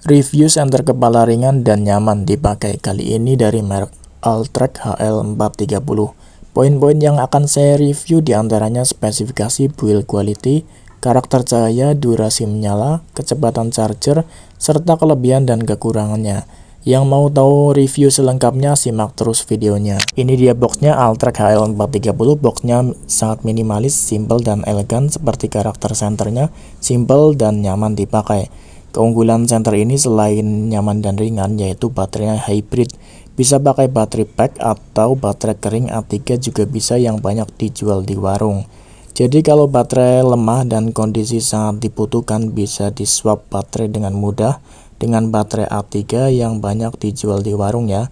Review senter kepala ringan dan nyaman dipakai kali ini dari merek Alltrack HL430. Poin-poin yang akan saya review diantaranya spesifikasi build quality, karakter cahaya, durasi menyala, kecepatan charger, serta kelebihan dan kekurangannya. Yang mau tahu review selengkapnya simak terus videonya. Ini dia boxnya Alltrack HL430. Boxnya sangat minimalis, simple dan elegan seperti karakter senternya, simple dan nyaman dipakai. Keunggulan senter ini selain nyaman dan ringan yaitu baterainya hybrid. Bisa pakai baterai pack atau baterai kering A3 juga bisa yang banyak dijual di warung. Jadi kalau baterai lemah dan kondisi sangat dibutuhkan bisa di swap baterai dengan mudah dengan baterai A3 yang banyak dijual di warung ya.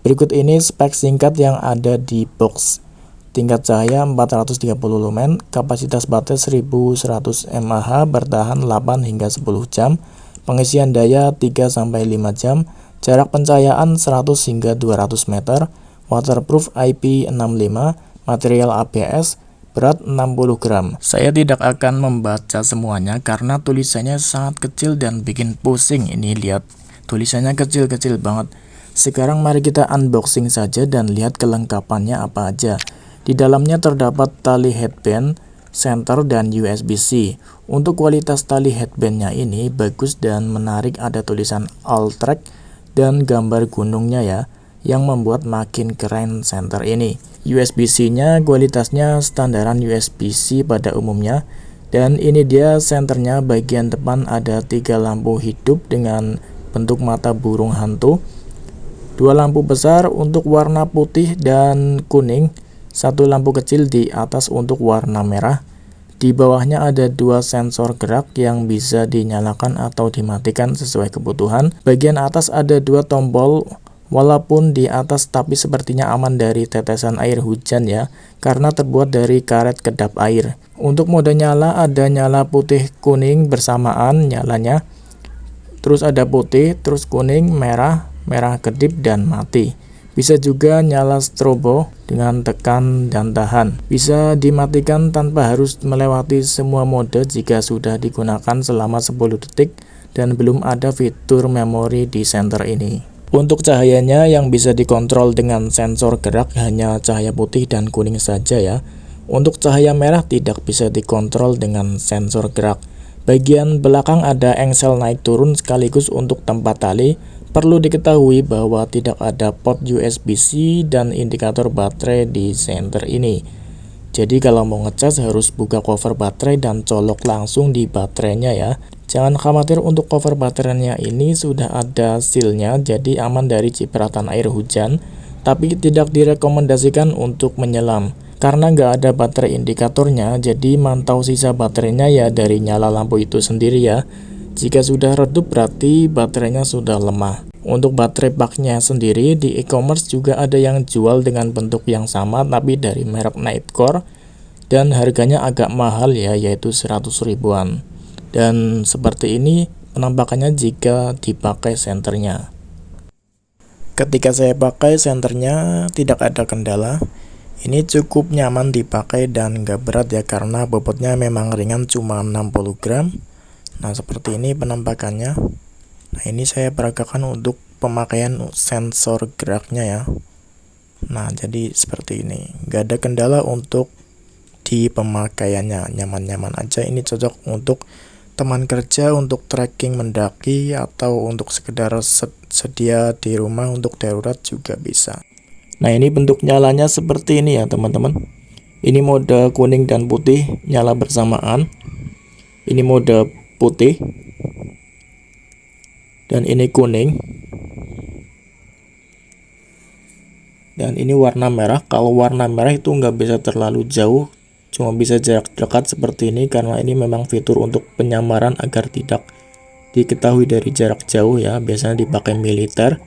Berikut ini spek singkat yang ada di box. Tingkat cahaya 430 lumen, kapasitas baterai 1100 mAh, bertahan 8 hingga 10 jam, pengisian daya 3-5 jam, jarak pencahayaan 100 hingga 200 meter, waterproof IP65, material ABS, berat 60 gram. Saya tidak akan membaca semuanya karena tulisannya sangat kecil dan bikin pusing. Ini lihat, tulisannya kecil-kecil banget. Sekarang mari kita unboxing saja dan lihat kelengkapannya apa aja. Di dalamnya terdapat tali headband, senter, dan USB-C. Untuk kualitas tali headbandnya ini bagus dan menarik, ada tulisan Alltrack dan gambar gunungnya ya, yang membuat makin keren senter ini. USB-C-nya kualitasnya standaran USB-C pada umumnya. Dan ini dia senternya, bagian depan ada 3 lampu hidup dengan bentuk mata burung hantu, 2 lampu besar untuk warna putih dan kuning, 1 lampu kecil di atas untuk warna merah. Di bawahnya ada 2 sensor gerak yang bisa dinyalakan atau dimatikan sesuai kebutuhan. Bagian atas ada 2 tombol, walaupun di atas tapi sepertinya aman dari tetesan air hujan ya, karena terbuat dari karet kedap air. Untuk mode nyala ada nyala putih kuning bersamaan nyalanya. Terus ada putih, terus kuning, merah, merah kedip, dan mati. Bisa juga nyala strobo dengan tekan dan tahan. Bisa dimatikan tanpa harus melewati semua mode jika sudah digunakan selama 10 detik dan belum ada fitur memori di senter ini. Untuk cahayanya yang bisa dikontrol dengan sensor gerak hanya cahaya putih dan kuning saja ya. Untuk cahaya merah tidak bisa dikontrol dengan sensor gerak. Bagian belakang ada engsel naik turun sekaligus untuk tempat tali. Perlu diketahui bahwa tidak ada port USB-C dan indikator baterai di senter ini. Jadi kalau mau ngecas harus buka cover baterai dan colok langsung di baterainya ya. Jangan khawatir, untuk cover baterainya ini sudah ada sealnya, jadi aman dari cipratan air hujan. Tapi tidak direkomendasikan untuk menyelam karena nggak ada baterai indikatornya, jadi mantau sisa baterainya ya dari nyala lampu itu sendiri ya. Jika sudah redup berarti baterainya sudah lemah. Untuk baterai packnya sendiri di e-commerce juga ada yang jual dengan bentuk yang sama tapi dari merek Nightcore dan harganya agak mahal ya, yaitu 100 ribuan. Dan seperti ini penampakannya jika dipakai senternya. Ketika saya pakai senternya tidak ada kendala. Ini cukup nyaman dipakai dan gak berat ya, karena bobotnya memang ringan, cuma 60 gram. Nah seperti ini penampakannya. Nah ini saya peragakan untuk pemakaian sensor geraknya ya. Nah jadi seperti ini, gak ada kendala untuk di pemakaiannya, nyaman-nyaman aja. Ini cocok untuk teman kerja, untuk trekking mendaki, atau untuk sekedar sedia di rumah untuk darurat juga bisa. Nah ini bentuk nyalanya seperti ini ya teman-teman. Ini mode kuning dan putih nyala bersamaan. Ini mode putih dan ini kuning, dan ini warna merah. Kalau warna merah itu nggak bisa terlalu jauh, cuma bisa jarak dekat seperti ini, karena ini memang fitur untuk penyamaran agar tidak diketahui dari jarak jauh ya, biasanya dipakai militer.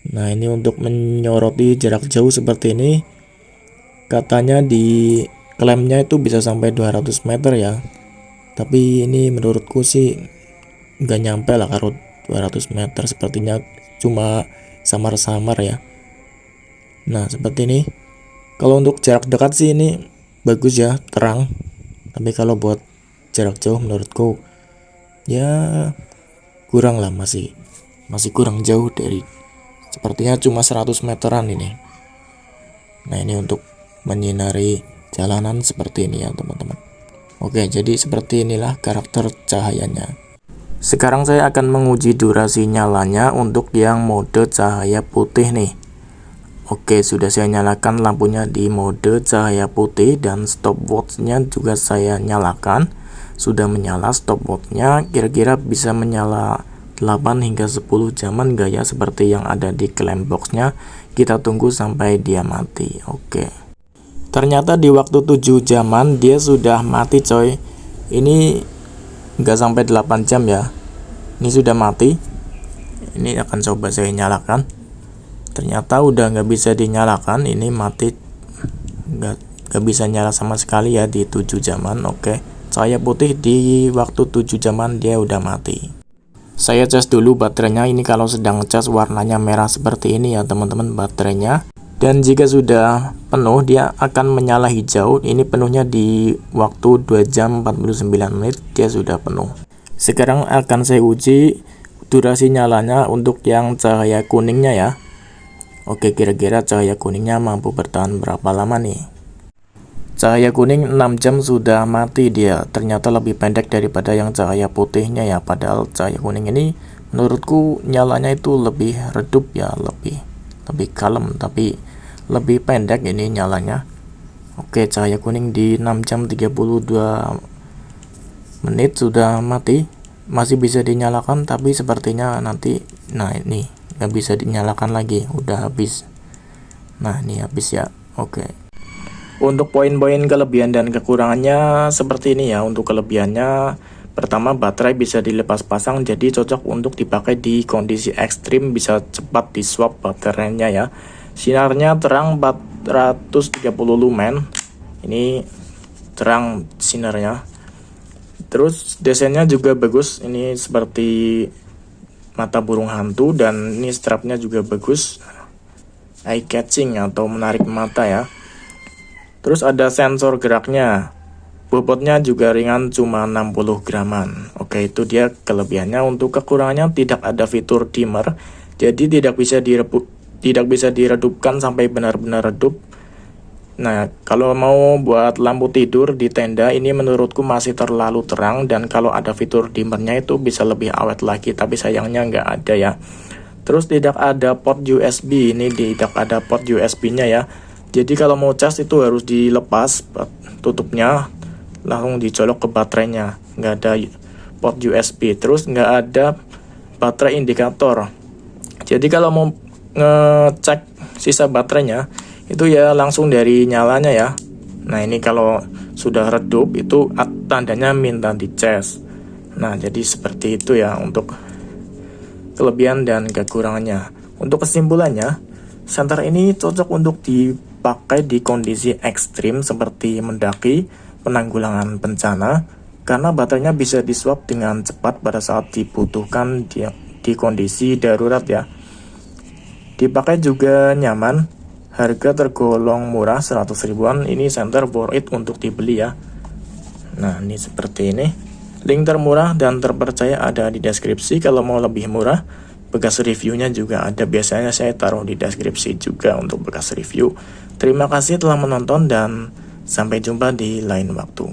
Nah ini untuk menyoroti jarak jauh seperti ini, katanya di klaimnya itu bisa sampai 200 meter ya, tapi ini menurutku sih nggak nyampe lah kalau 200 meter, sepertinya cuma samar-samar ya. Nah seperti ini. Kalau untuk jarak dekat sih ini bagus ya, terang. Tapi kalau buat jarak jauh menurutku ya kurang lah masih. masih kurang jauh dari, sepertinya cuma 100 meteran ini. Nah, ini untuk menyinari jalanan seperti ini ya teman-teman. Oke, jadi seperti inilah karakter cahayanya. Sekarang saya akan menguji durasi nyalanya untuk yang mode cahaya putih nih. Oke, sudah saya nyalakan lampunya di mode cahaya putih dan stopwatchnya juga saya nyalakan. Sudah menyala stopwatchnya, kira-kira bisa menyala 8 hingga 10 jaman gaya seperti yang ada di claim boxnya. Kita tunggu sampai dia mati. Oke, ternyata di waktu 7 jaman dia sudah mati coy. Ini nggak sampai 8 jam ya, ini sudah mati. Ini akan coba saya nyalakan, ternyata udah nggak bisa dinyalakan, ini mati, nggak bisa nyala sama sekali ya di 7 jaman. Oke, cahaya putih di waktu 7 jaman dia udah mati. Saya cas dulu baterainya. Ini kalau sedang cas warnanya merah seperti ini ya teman-teman baterainya, dan jika sudah penuh dia akan menyala hijau. Ini penuhnya di waktu 2 jam 49 menit dia sudah penuh. Sekarang akan saya uji durasi nyalanya untuk yang cahaya kuningnya ya. Oke, kira-kira cahaya kuningnya mampu bertahan berapa lama nih? Cahaya kuning 6 jam sudah mati dia. Ternyata lebih pendek daripada yang cahaya putihnya ya. Padahal cahaya kuning ini menurutku nyalanya itu lebih redup ya, lebih kalem, tapi lebih pendek ini nyalanya. Oke, cahaya kuning di 6 jam 32 menit sudah mati. Masih bisa dinyalakan tapi sepertinya nanti, nah ini nggak bisa dinyalakan lagi, udah habis. Nah, ini habis ya. Oke. Untuk poin-poin kelebihan dan kekurangannya seperti ini ya. Untuk kelebihannya, pertama baterai bisa dilepas pasang, jadi cocok untuk dipakai di kondisi ekstrim, bisa cepat di swap baterainya ya. Sinarnya terang 430 lumen, ini terang sinarnya. Terus desainnya juga bagus, ini seperti mata burung hantu, dan ini strapnya juga bagus, eye catching atau menarik mata ya. Terus ada sensor geraknya, bobotnya juga ringan, cuma 60 graman. Oke, itu dia kelebihannya. Untuk kekurangannya tidak ada fitur dimmer, jadi tidak bisa diredupkan sampai benar-benar redup. Nah, kalau mau buat lampu tidur di tenda ini menurutku masih terlalu terang, dan kalau ada fitur dimmernya itu bisa lebih awet lagi, tapi sayangnya nggak ada ya. Terus tidak ada port USB, ini tidak ada port USB-nya ya. Jadi kalau mau cas itu harus dilepas tutupnya, langsung dicolok ke baterainya. Nggak ada port USB. Terus nggak ada baterai indikator. Jadi kalau mau ngecek sisa baterainya itu ya langsung dari nyalanya ya. Nah, ini kalau sudah redup itu tandanya minta dicas. Nah, jadi seperti itu ya untuk kelebihan dan kekurangannya. Untuk kesimpulannya, senter ini cocok untuk dipakai di kondisi ekstrim seperti mendaki, penanggulangan bencana, karena baterainya bisa di-swap dengan cepat pada saat dibutuhkan di kondisi darurat ya. Dipakai juga nyaman, harga tergolong murah 100 ribuan, ini senter worth it untuk dibeli ya. Nah, ini seperti ini. Link termurah dan terpercaya ada di deskripsi. Kalau mau lebih murah, bekas reviewnya juga ada, biasanya saya taruh di deskripsi juga untuk bekas review. Terima kasih telah menonton dan sampai jumpa di lain waktu.